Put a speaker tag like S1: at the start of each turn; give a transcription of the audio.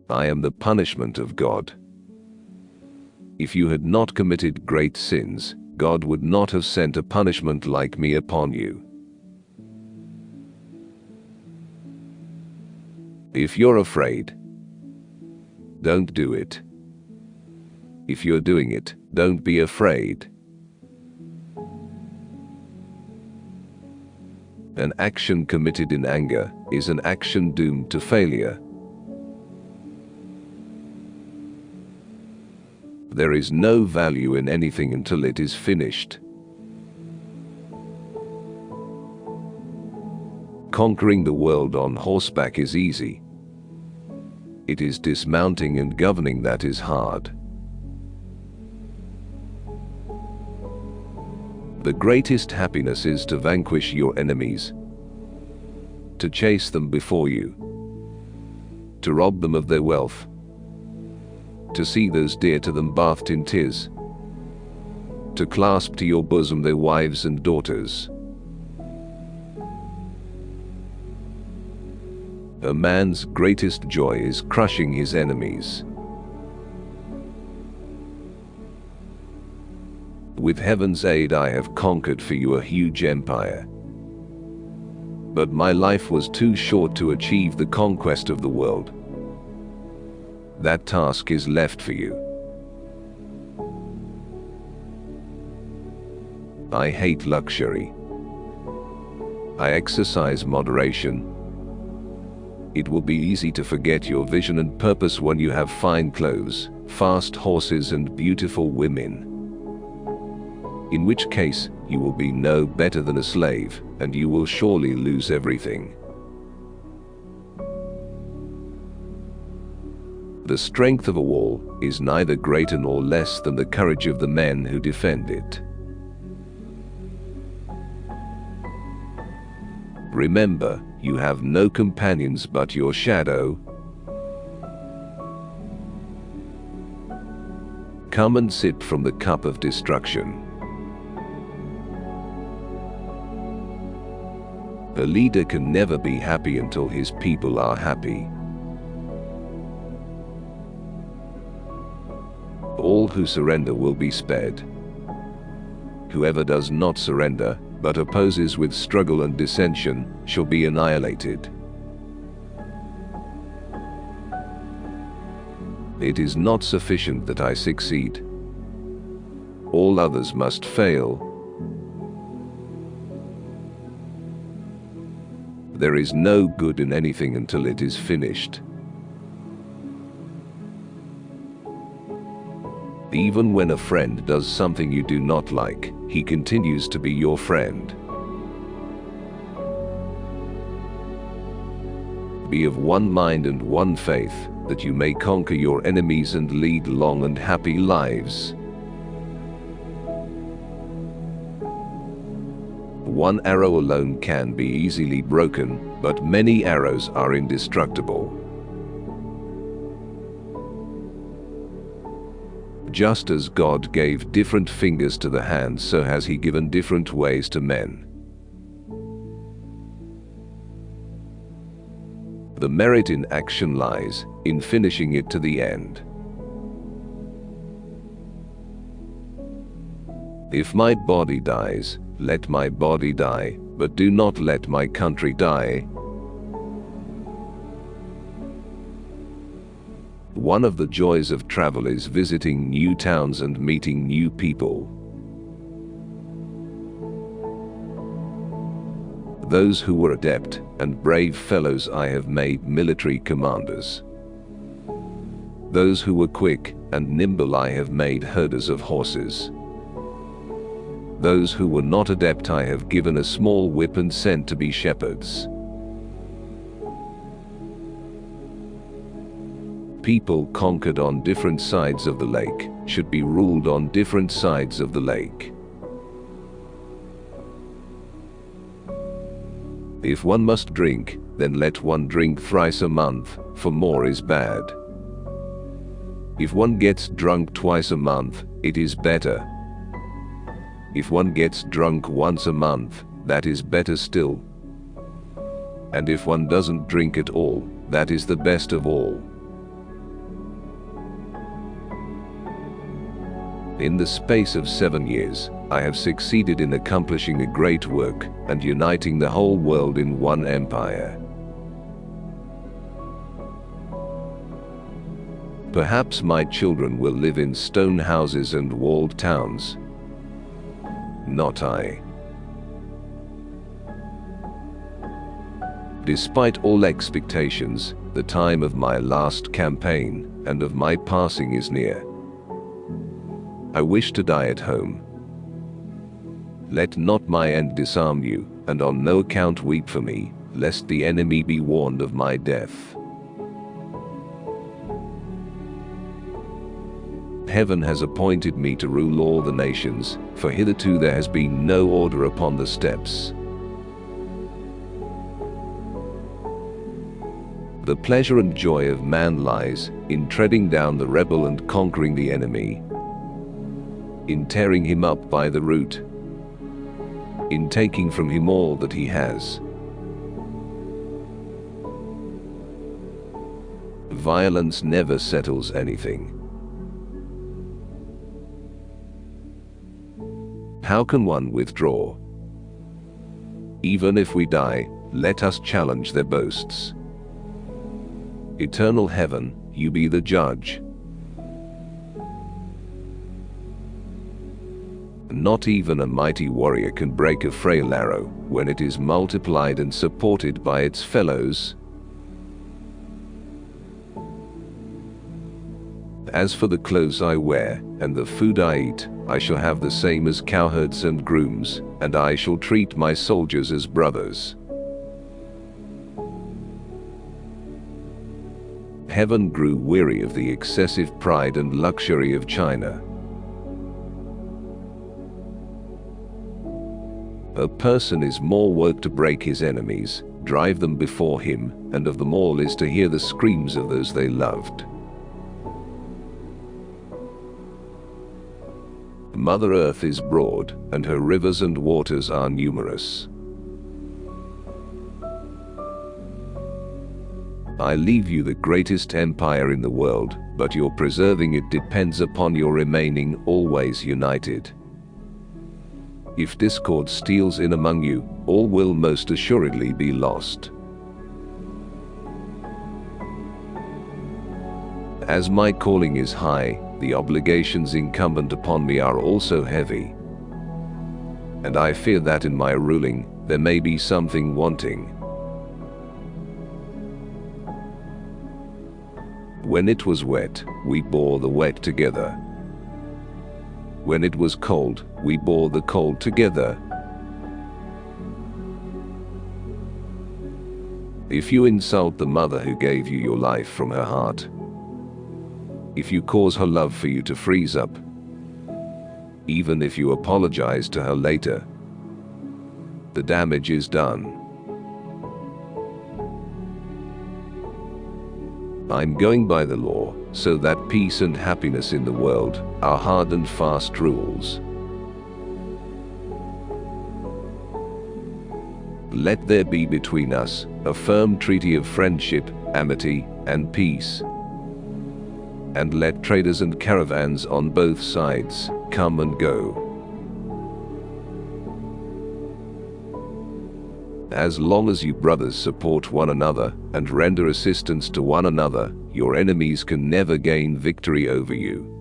S1: I am the punishment of God. If you had not committed great sins, God would not have sent a punishment like me upon you. If you're afraid, don't do it. If you're doing it, don't be afraid. An action committed in anger is an action doomed to failure. There is no value in anything until it is finished. Conquering the world on horseback is easy. It is dismounting and governing that is hard. The greatest happiness is to vanquish your enemies, to chase them before you, to rob them of their wealth, to see those dear to them bathed in tears, to clasp to your bosom their wives and daughters. A man's greatest joy is crushing his enemies. With heaven's aid I have conquered for you a huge empire. But my life was too short to achieve the conquest of the world. That task is left for you. I hate luxury. I exercise moderation. It will be easy to forget your vision and purpose when you have fine clothes, fast horses and beautiful women. In which case, you will be no better than a slave, and you will surely lose everything. The strength of a wall is neither greater nor less than the courage of the men who defend it. Remember, you have no companions but your shadow. Come and sip from the cup of destruction. A leader can never be happy until his people are happy. All who surrender will be spared. Whoever does not surrender, but opposes with struggle and dissension, shall be annihilated. It is not sufficient that I succeed. All others must fail. There is no good in anything until it is finished. Even when a friend does something you do not like, he continues to be your friend. Be of one mind and one faith, that you may conquer your enemies and lead long and happy lives. One arrow alone can be easily broken, but many arrows are indestructible. Just as God gave different fingers to the hands, so has He given different ways to men. The merit in action lies in finishing it to the end. If my body dies, let my body die, but do not let my country die. One of the joys of travel is visiting new towns and meeting new people. Those who were adept and brave fellows I have made military commanders. Those who were quick and nimble I have made herders of horses. Those who were not adept I have given a small whip and sent to be shepherds. People conquered on different sides of the lake should be ruled on different sides of the lake. If one must drink, then let one drink thrice a month, for more is bad. If one gets drunk twice a month, it is better. If one gets drunk once a month, that is better still. And if one doesn't drink at all, that is the best of all. In the space of 7 years, I have succeeded in accomplishing a great work and uniting the whole world in one empire. Perhaps my children will live in stone houses and walled towns. Not I. Despite all expectations, the time of my last campaign and of my passing is near. I wish to die at home. Let not my end disarm you, and on no account weep for me, lest the enemy be warned of my death. Heaven has appointed me to rule all the nations, for hitherto there has been no order upon the steppes. The pleasure and joy of man lies in treading down the rebel and conquering the enemy, in tearing him up by the root, in taking from him all that he has. Violence never settles anything. How can one withdraw? Even if we die, let us challenge their boasts. Eternal heaven, you be the judge. Not even a mighty warrior can break a frail arrow when it is multiplied and supported by its fellows. As for the clothes I wear and the food I eat, I shall have the same as cowherds and grooms, and I shall treat my soldiers as brothers. Heaven grew weary of the excessive pride and luxury of China. A person is more work to break his enemies, drive them before him, and of them all is to hear the screams of those they loved. Mother Earth is broad, and her rivers and waters are numerous. I leave you the greatest empire in the world, but your preserving it depends upon your remaining always united. If discord steals in among you, all will most assuredly be lost. As my calling is high, the obligations incumbent upon me are also heavy. And I fear that in my ruling, there may be something wanting. When it was wet, we bore the wet together. When it was cold, we bore the cold together. If you insult the mother who gave you your life from her heart, if you cause her love for you to freeze up, even if you apologize to her later, the damage is done. I'm going by the law, so that peace and happiness in the world are hard and fast rules. Let there be between us a firm treaty of friendship, amity, and peace. And let traders and caravans on both sides come and go. As long as you brothers support one another and render assistance to one another, your enemies can never gain victory over you.